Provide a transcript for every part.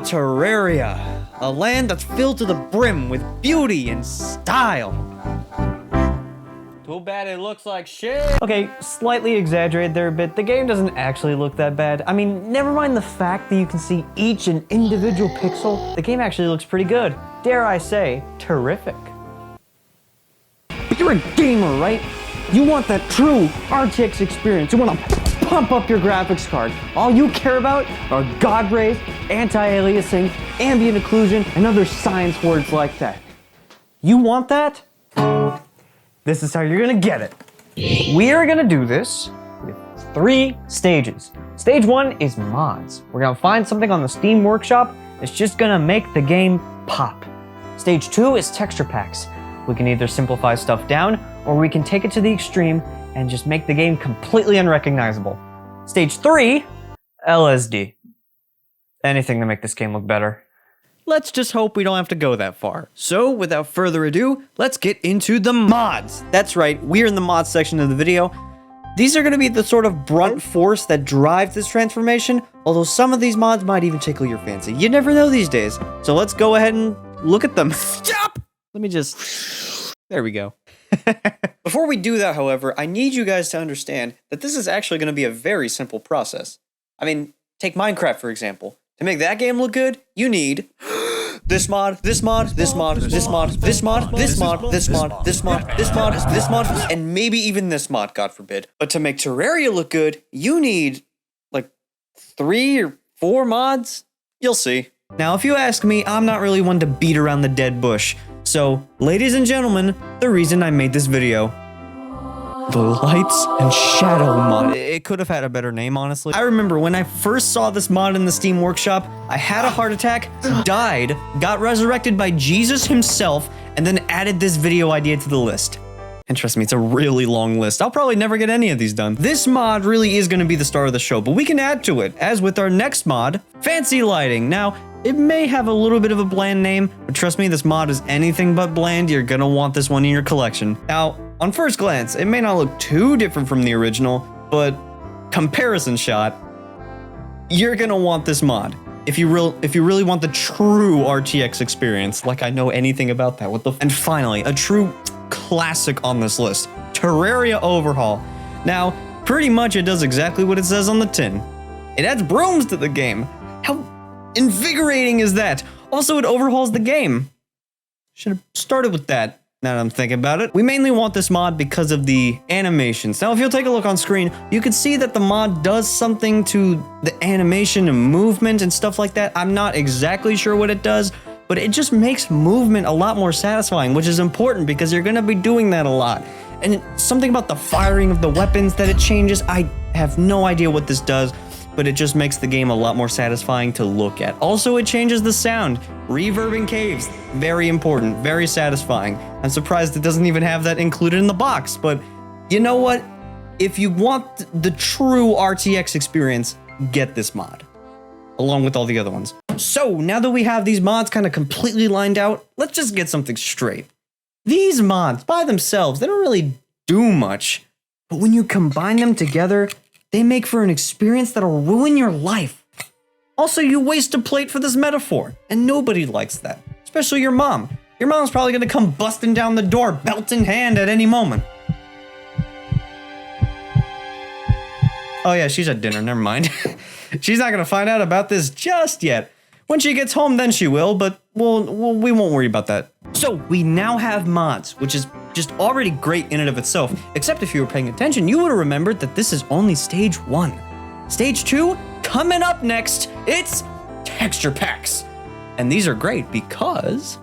Terraria, a land that's filled to the brim with beauty and style. Too bad it looks like shit. Okay, slightly exaggerated there a bit. The game doesn't actually look that bad. I mean, never mind the fact that you can see each and individual pixel, the game actually looks pretty good. Dare I say, terrific. But you're a gamer, right? You want that true RTX experience. You want to pump up your graphics card. All you care about are God rays, anti-aliasing, ambient occlusion, and other science words like that. You want that? This is how you're gonna get it. We are gonna do this with 3 stages. Stage 1 is mods. We're gonna find something on the Steam Workshop that's just gonna make the game pop. Stage 2 is texture packs. We can either simplify stuff down, or we can take it to the extreme and just make the game completely unrecognizable. Stage 3, LSD. Anything to make this game look better. Let's just hope we don't have to go that far. So, without further ado, let's get into the mods. That's right, we're in the mods section of the video. These are going to be the sort of brunt force that drives this transformation, although some of these mods might even tickle your fancy. You never know these days. So let's go ahead and look at them. Stop! Let me just... There we go. Before we do that, however, I need you guys to understand that this is actually going to be a very simple process. I mean, take Minecraft, for example. To make that game look good, you need this mod, this mod, this mod, this mod, this mod, this mod, this mod, this mod, this mod, this mod, and maybe even this mod, God forbid. But to make Terraria look good, you need like 3 or 4 mods? You'll see. Now, if you ask me, I'm not really one to beat around the dead bush. So, ladies and gentlemen, the reason I made this video. The Lights and Shadow mod. It could have had a better name, honestly. I remember when I first saw this mod in the Steam Workshop, I had a heart attack, died, got resurrected by Jesus himself, and then added this video idea to the list. And trust me, it's a really long list. I'll probably never get any of these done. This mod really is going to be the star of the show, but we can add to it, as with our next mod, Fancy Lighting. Now, it may have a little bit of a bland name, but trust me, this mod is anything but bland. You're gonna want this one in your collection. Now, on first glance, it may not look too different from the original, but comparison shot, you're gonna want this mod. If you really want the true RTX experience, like I know anything about that, And finally, a true classic on this list, Terraria Overhaul. Now, pretty much it does exactly what it says on the tin. It adds brooms to the game. How invigorating is that? Also, it overhauls the game. Should have started with that, now that I'm thinking about it. We mainly want this mod because of the animations. Now, if you'll take a look on screen, you can see that the mod does something to the animation and movement and stuff like that. I'm not exactly sure what it does, but it just makes movement a lot more satisfying, which is important because you're gonna be doing that a lot. And something about the firing of the weapons that it changes, I have no idea what this does, but it just makes the game a lot more satisfying to look at. Also, it changes the sound. Reverb in caves, very important, very satisfying. I'm surprised it doesn't even have that included in the box, but you know what? If you want the true RTX experience, get this mod, along with all the other ones. So, now that we have these mods kind of completely lined out, let's just get something straight. These mods, by themselves, they don't really do much, but when you combine them together, they make for an experience that'll ruin your life. Also, you waste a plate for this metaphor, and nobody likes that, especially your mom. Your mom's probably gonna come busting down the door, belt in hand at any moment. Oh yeah, she's at dinner, never mind. She's not gonna find out about this just yet. When she gets home, then she will, but we won't worry about that. So, we now have mods, which is just already great in and of itself, except if you were paying attention, you would have remembered that this is only stage 1. Stage 2, coming up next, it's texture packs. And these are great because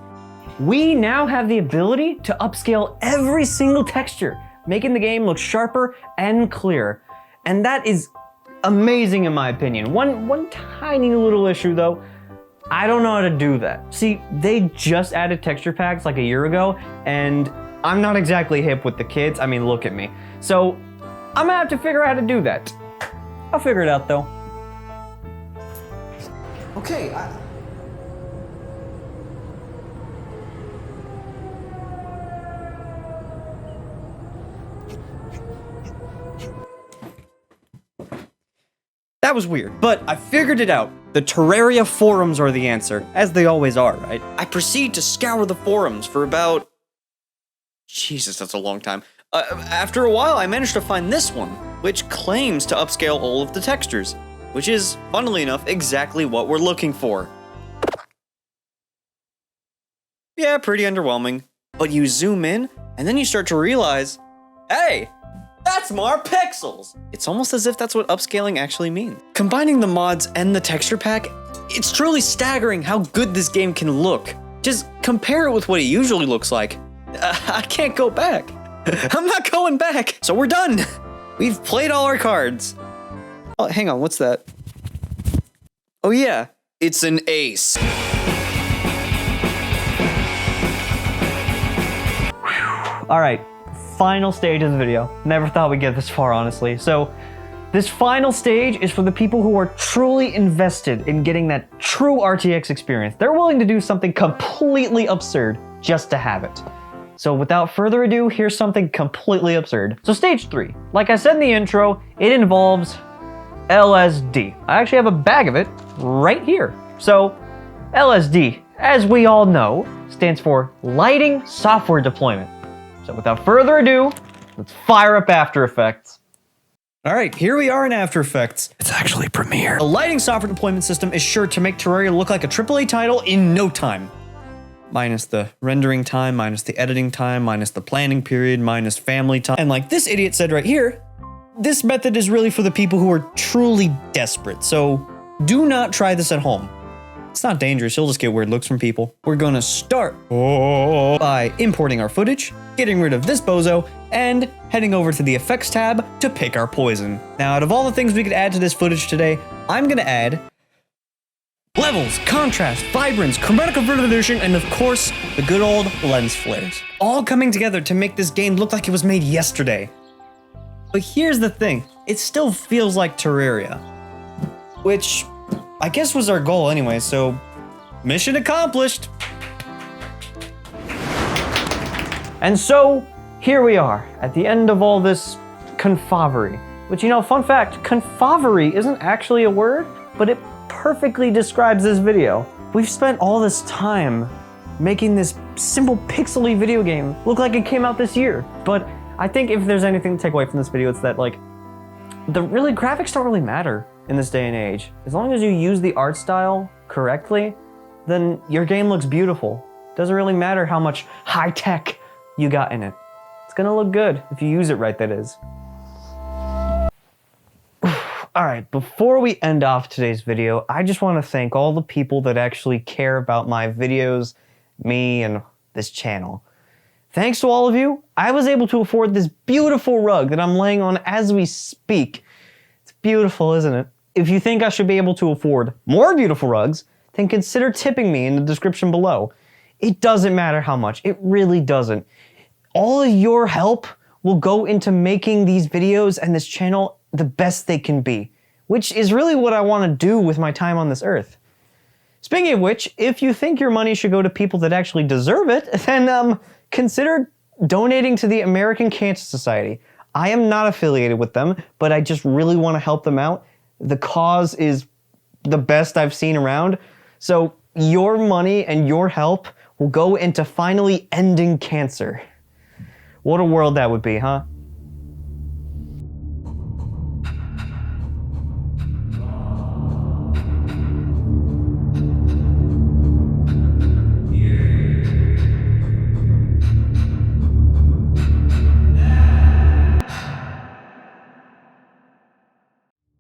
We now have the ability to upscale every single texture, making the game look sharper and clearer. And that is amazing in my opinion. One tiny little issue though, I don't know how to do that. See, they just added texture packs like a year ago, and I'm not exactly hip with the kids. I mean, look at me. So I'm gonna have to figure out how to do that. I'll figure it out though. Okay, That was weird, but I figured it out. The Terraria forums are the answer, as they always are, right? I proceed to scour the forums for about... Jesus, that's a long time. After a while, I managed to find this one, which claims to upscale all of the textures, which is, funnily enough, exactly what we're looking for. Yeah, pretty underwhelming. But you zoom in, and then you start to realize, hey, that's more pixels! It's almost as if that's what upscaling actually means. Combining the mods and the texture pack, it's truly staggering how good this game can look. Just compare it with what it usually looks like. I can't go back. I'm not going back. So we're done. We've played all our cards. Oh, hang on, what's that? Oh yeah, it's an ace. All right, final stage of the video. Never thought we'd get this far, honestly. So this final stage is for the people who are truly invested in getting that true RTX experience. They're willing to do something completely absurd just to have it. So without further ado, here's something completely absurd. So stage 3, like I said in the intro, it involves LSD. I actually have a bag of it right here. So LSD, as we all know, stands for Lighting Software Deployment. So without further ado, let's fire up After Effects. All right, here we are in After Effects. It's actually Premiere. The lighting software deployment system is sure to make Terraria look like a AAA title in no time. Minus the rendering time, minus the editing time, minus the planning period, minus family time. And like this idiot said right here, this method is really for the people who are truly desperate. So do not try this at home. It's not dangerous, you'll just get weird looks from people. We're gonna start by importing our footage, getting rid of this bozo, and heading over to the effects tab to pick our poison. Now, out of all the things we could add to this footage today, I'm gonna add levels, contrast, vibrance, chromatic resolution, and of course, the good old lens flares. All coming together to make this game look like it was made yesterday. But here's the thing, it still feels like Terraria, which I guess was our goal anyway, so mission accomplished. And so, here we are, at the end of all this confavery. Which, you know, fun fact, confavery isn't actually a word, but it perfectly describes this video. We've spent all this time making this simple pixely video game look like it came out this year. But I think if there's anything to take away from this video, it's that, like, graphics don't really matter in this day and age. As long as you use the art style correctly, then your game looks beautiful. Doesn't really matter how much high tech you got in it. It's gonna look good if you use it right, that is. All right, before we end off today's video, I just want to thank all the people that actually care about my videos, me, and this channel. Thanks to all of you, I was able to afford this beautiful rug that I'm laying on as we speak. It's beautiful, isn't it? If you think I should be able to afford more beautiful rugs, then consider tipping me in the description below. It doesn't matter how much, it really doesn't. All of your help will go into making these videos and this channel the best they can be, which is really what I want to do with my time on this earth. Speaking of which, if you think your money should go to people that actually deserve it, then consider donating to the American Cancer Society. I am not affiliated with them, but I just really want to help them out. The cause is the best I've seen around, so your money and your help will go into finally ending cancer. What a world that would be, huh?